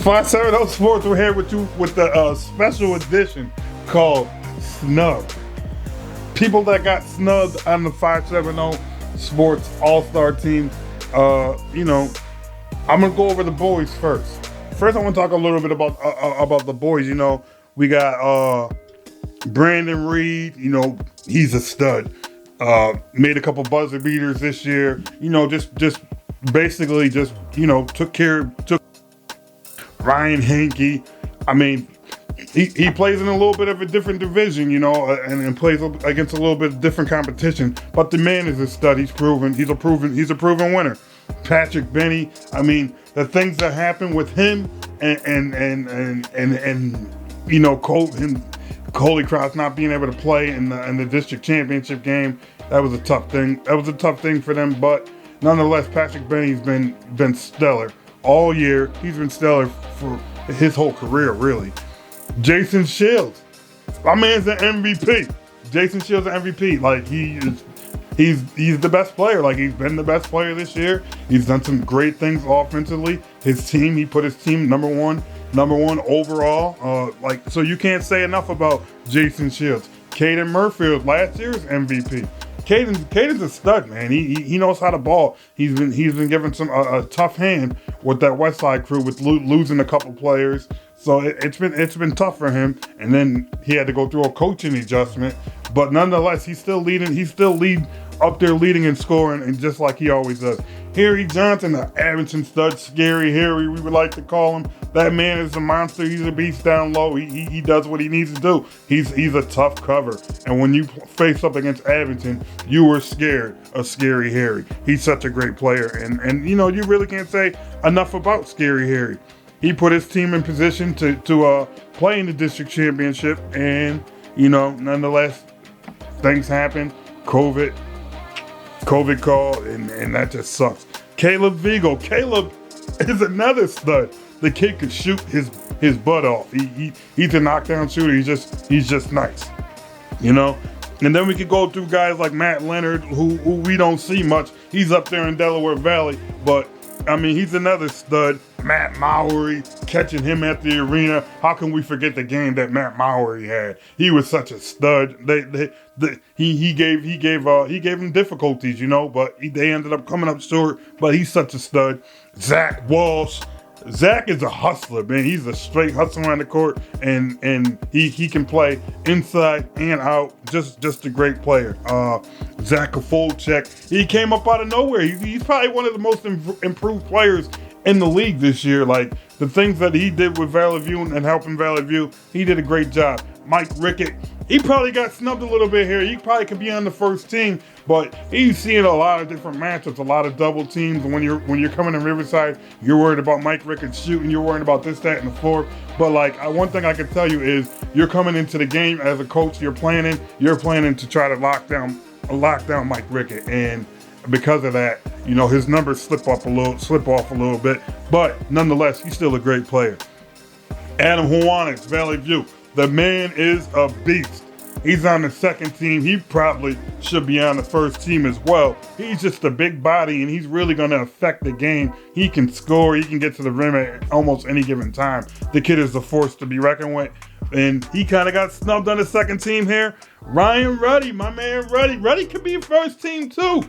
570 Sports, we're here with you with the special edition called Snub. People that got snubbed on the 570 Sports All-Star team. I'm gonna go over the boys first. First, I want to talk a little bit about the boys. We got Brandon Reed. He's a stud. Made a couple buzzer beaters this year. Just basically took Ryan Hankey. I mean, he plays in a little bit of a different division, and plays against a little bit of different competition. But the man is a stud. He's proven. He's a proven winner. Patrick Benny. I mean, the things that happened with him and Coley Cross not being able to play in the district championship game. That was a tough thing. That was a tough thing for them. But nonetheless, Patrick Benny's been stellar all year. He's been stellar for his whole career, really. Jason Shields, my man's an MVP. Jason Shields an MVP. Like he's the best player. Like he's been the best player this year. He's done some great things offensively. He put his team number one overall. So you can't say enough about Jason Shields. Caden Murfield, last year's MVP. Caden's a stud, man. He knows how to ball. He's been given a tough hand with that West Side crew with losing a couple players. So it's been tough for him. And then he had to go through a coaching adjustment. But nonetheless, he's still leading. He's still up there leading and scoring, and just like he always does. Harry Johnson, the Abington stud, Scary Harry, we would like to call him. That man is a monster. He's a beast down low. He does what he needs to do. He's a tough cover. And when you face up against Abington, you were scared of Scary Harry. He's such a great player. And you really can't say enough about Scary Harry. He put his team in position to play in the district championship. And, nonetheless, things happen. COVID call, and that just sucks. Caleb Vigo. Caleb is another stud. The kid could shoot his butt off. He's a knockdown shooter. He's just nice, And then we could go through guys like Matt Leonard, who we don't see much. He's up there in Delaware Valley, but I mean, he's another stud. Matt Mowry, catching him at the arena. How can we forget the game that Matt Mowry had? He was such a stud. He gave him difficulties, but they ended up coming up short. But he's such a stud. Zach Walsh. Zach is a hustler, man. He's a straight hustler on the court, and he can play inside and out. Just a great player. Zach Kafolchek, he came up out of nowhere. He's probably one of the most improved players in the league this year. Like the things that he did with Valley View and helping Valley View, he did a great job. Mike Rickett, he probably got snubbed a little bit here. He probably could be on the first team, but he's seeing a lot of different matchups, a lot of double teams. And when you're coming in Riverside, you're worried about Mike Rickett shooting, you're worried about this, that, and the fourth. But one thing I can tell you is you're coming into the game as a coach. You're planning to try to lock down Mike Rickett, and because of that, his numbers slip off a little bit. But nonetheless, he's still a great player. Adam Hwanitz, Valley View. The man is a beast. He's on the second team. He probably should be on the first team as well. He's just a big body, and he's really going to affect the game. He can score. He can get to the rim at almost any given time. The kid is a force to be reckoned with, and he kind of got snubbed on the second team here. Ryan Ruddy, my man Ruddy. Ruddy could be first team too,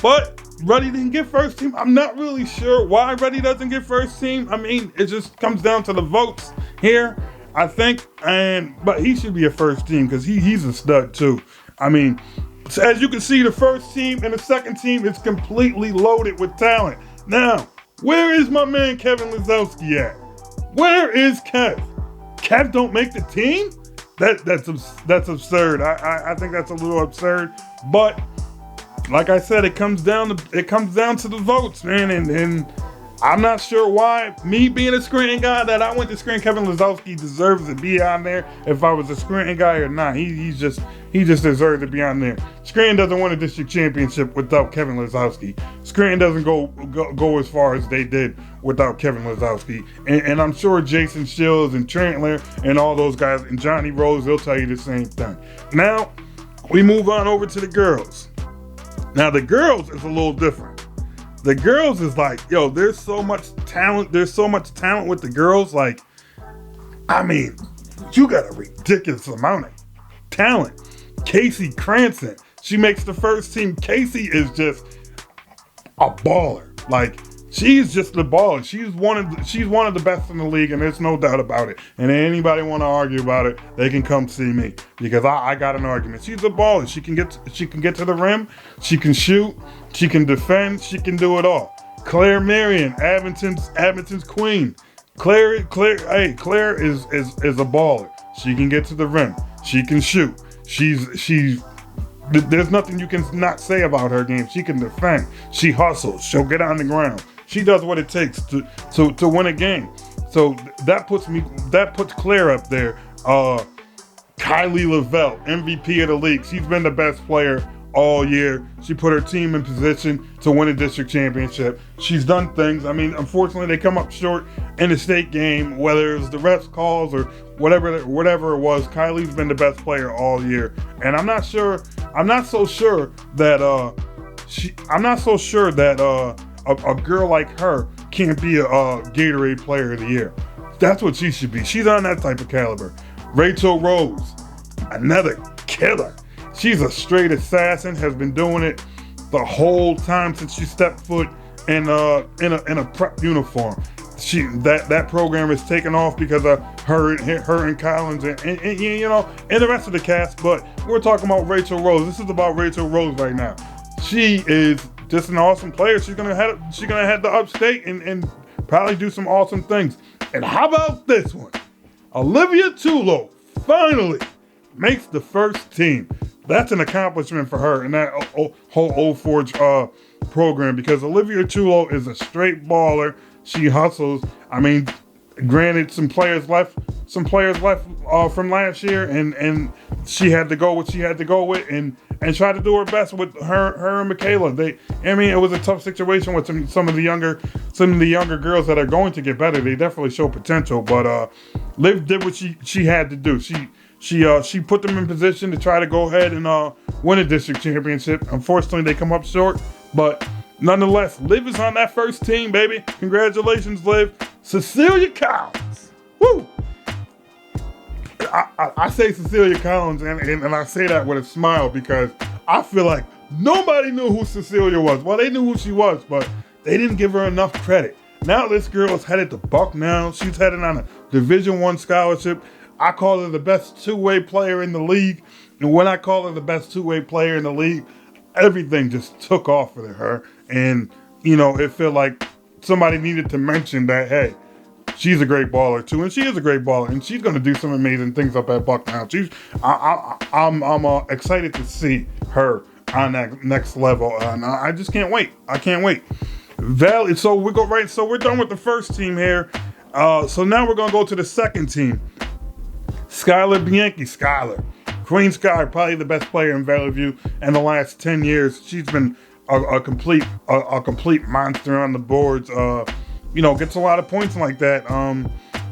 but Ruddy didn't get first team. I'm not really sure why Ruddy doesn't get first team. I mean, it just comes down to the votes here, I think, but he should be a first team because he's a stud too. I mean, as you can see, the first team and the second team is completely loaded with talent. Now, where is my man Kevin Lazowski at? Where is Kev? Kev don't make the team? That's absurd. I think that's a little absurd. But like I said, it comes down to the votes, man, and I'm not sure why, me being a Scranton guy that I went to Scranton, Kevin Lazowski deserves to be on there. If I was a Scranton guy or not, he just deserves to be on there. Scranton doesn't win a district championship without Kevin Lazowski. Scranton doesn't go as far as they did without Kevin Lazowski. And I'm sure Jason Shields and Trantler and all those guys and Johnny Rose, they'll tell you the same thing. Now, we move on over to the girls. Now, the girls is a little different. The girls is like, yo, there's so much talent. There's so much talent with the girls. Like, I mean, you got a ridiculous amount of talent. Casey Cranston, she makes the first team. Casey is just a baller. Like, she's just the baller. She's one of the best in the league, and there's no doubt about it. And if anybody want to argue about it, they can come see me, because I got an argument. She's a baller. She can get to the rim. She can shoot. She can defend. She can do it all. Claire Marion, Abington's queen. Claire is a baller. She can get to the rim. She can shoot. There's nothing you can not say about her game. She can defend. She hustles. She'll get on the ground. She does what it takes to win a game. So that puts Claire up there. Kylie Lavelle, MVP of the league. She's been the best player all year. She put her team in position to win a district championship. She's done things. I mean, unfortunately, they come up short in the state game, whether it's the refs calls or whatever it was. Kylie's been the best player all year, and I'm not so sure that a girl like her can't be a Gatorade Player of the Year. That's what she should be. She's on that type of caliber. Rachel Rose, another killer. She's a straight assassin, has been doing it the whole time since she stepped foot in a prep uniform. That program is taken off because of her and Collins and the rest of the cast. But we're talking about Rachel Rose. This is about Rachel Rose right now. She is just an awesome player. She's gonna head to upstate and probably do some awesome things. And how about this one? Olivia Tulo finally makes the first team. That's an accomplishment for her in that whole Old Forge program, because Olivia Tulo is a straight baller. She hustles. I mean, granted, some players left from last year, and she had to go what she had to go with, and try to do her best with her and Michaela. It was a tough situation with some of the younger girls that are going to get better. They definitely show potential, but Liv did what she had to do. She put them in position to try to go ahead and win a district championship. Unfortunately, they come up short, but nonetheless, Liv is on that first team, baby. Congratulations, Liv. Cecilia Collins. Woo! I say Cecilia Collins, and I say that with a smile, because I feel like nobody knew who Cecilia was. Well, they knew who she was, but they didn't give her enough credit. Now this girl is headed to Bucknell. She's headed on a Division I scholarship. I call her the best two-way player in the league. And when I call her the best two-way player in the league, everything just took off for her. And, it felt like somebody needed to mention that, hey, she's a great baller too. And she is a great baller. And she's going to do some amazing things up at Bucknell. I'm excited to see her on that next level. And I just can't wait. I can't wait. So we're done with the first team here. So now we're going to go to the second team. Skylar Bianchi. Queen Skylar, probably the best player in Valley View in the last 10 years. She's been a complete monster on the boards. Gets a lot of points like that.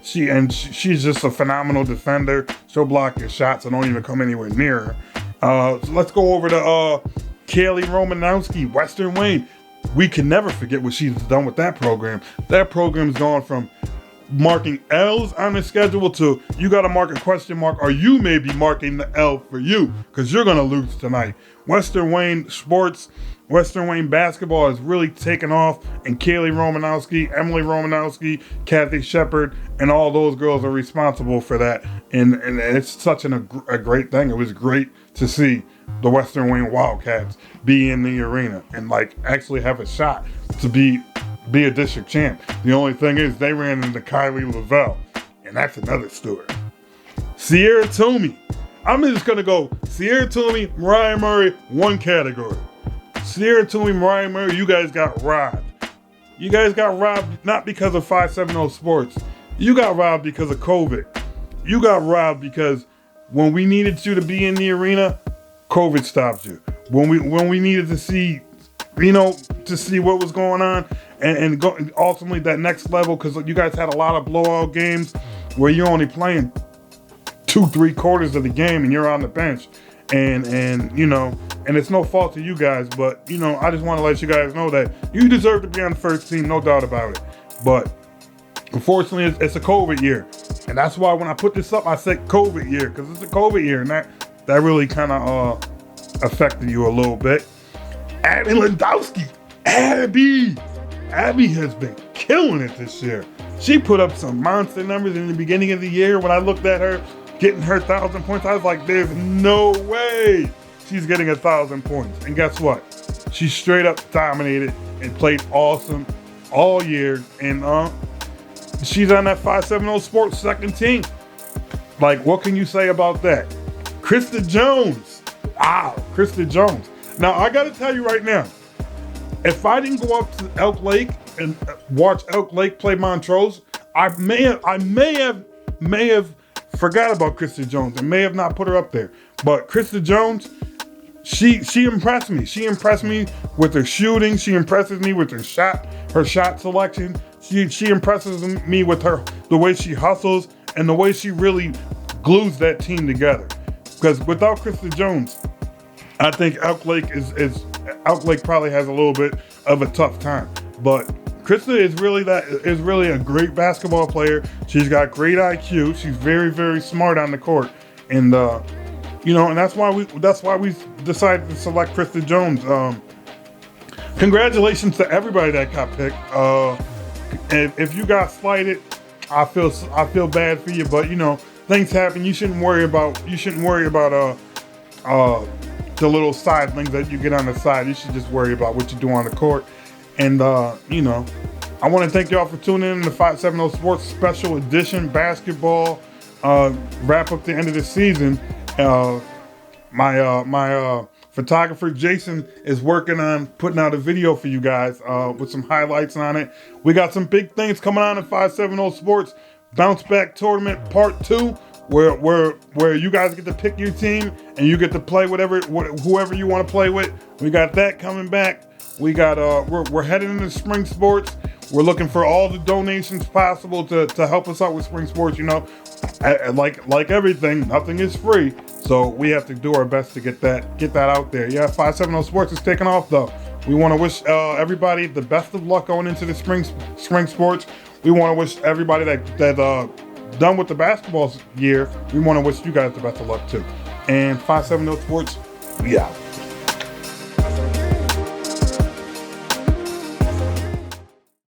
She's just a phenomenal defender. She'll block your shots and don't even come anywhere near her. So let's go over to Kaylee Romanowski, Western Wayne. We can never forget what she's done with that program. That program's gone from marking L's on the schedule to you got to mark a question mark, or you may be marking the L for you, because you're going to lose tonight. Western Wayne sports, Western Wayne basketball has really taken off, and Kaylee Romanowski, Emily Romanowski, Kathy Shepard, and all those girls are responsible for that. And it's such a great thing. It was great to see the Western Wayne Wildcats be in the arena and actually have a shot to be a district champ. The only thing is they ran into Kylie Lavelle, and that's another story. Sierra Toomey. I'm just going to go Sierra Toomey, Mariah Murray, one category. Sierra Toomey, Mariah Murray, you guys got robbed. You guys got robbed not because of 570 Sports. You got robbed because of COVID. You got robbed because when we needed you to be in the arena, COVID stopped you. When we needed to see what was going on and go ultimately that next level, because you guys had a lot of blowout games where you're only playing 2-3 quarters of the game and you're on the bench, and and it's no fault to you guys, but you know, I just want to let you guys know that you deserve to be on the first team, no doubt about it. But unfortunately, it's a COVID year, and that's why when I put this up, I said COVID year, because it's a COVID year, and that really kind of affected you a little bit. Abby Landowski, Abby has been killing it this year. She put up some monster numbers in the beginning of the year. When I looked at her getting her 1,000 points, I was like, there's no way she's getting 1,000 points. And guess what? She straight up dominated and played awesome all year. And she's on that 570 Sports second team. Like, what can you say about that? Krista Jones. Wow, Krista Jones. Now, I got to tell you right now, if I didn't go up to Elk Lake and watch Elk Lake play Montrose, I may have forgot about Krista Jones and may have not put her up there. But Krista Jones, she impressed me. She impressed me with her shooting. She impresses me with her shot selection. She impresses me with the way she hustles and the way she really glues that team together. Because without Krista Jones, I think Elk Lake probably has a little bit of a tough time. But Krista is really a great basketball player. She's got great IQ. She's very, very smart on the court, and and that's why we decided to select Krista Jones. Congratulations to everybody that got picked. And if you got slighted, I feel bad for you, but things happen. You shouldn't worry about the little side things that you get on the side. You should just worry about what you do on the court. And, I want to thank y'all for tuning in to 570 Sports Special Edition Basketball. Wrap up the end of the season. My photographer, Jason, is working on putting out a video for you guys with some highlights on it. We got some big things coming on in 570 Sports Bounce Back Tournament Part 2. Where you guys get to pick your team and you get to play whoever you want to play with. We got that coming back. We got we're heading into spring sports. We're looking for all the donations possible to help us out with spring sports. Like everything, nothing is free, so we have to do our best to get that out there. Yeah, 570 Sports is taking off though. We want to wish everybody the best of luck going into the spring sports. We want to wish everybody that done with the basketball year, we want to wish you guys the best of luck too. And 570 Sports, we out.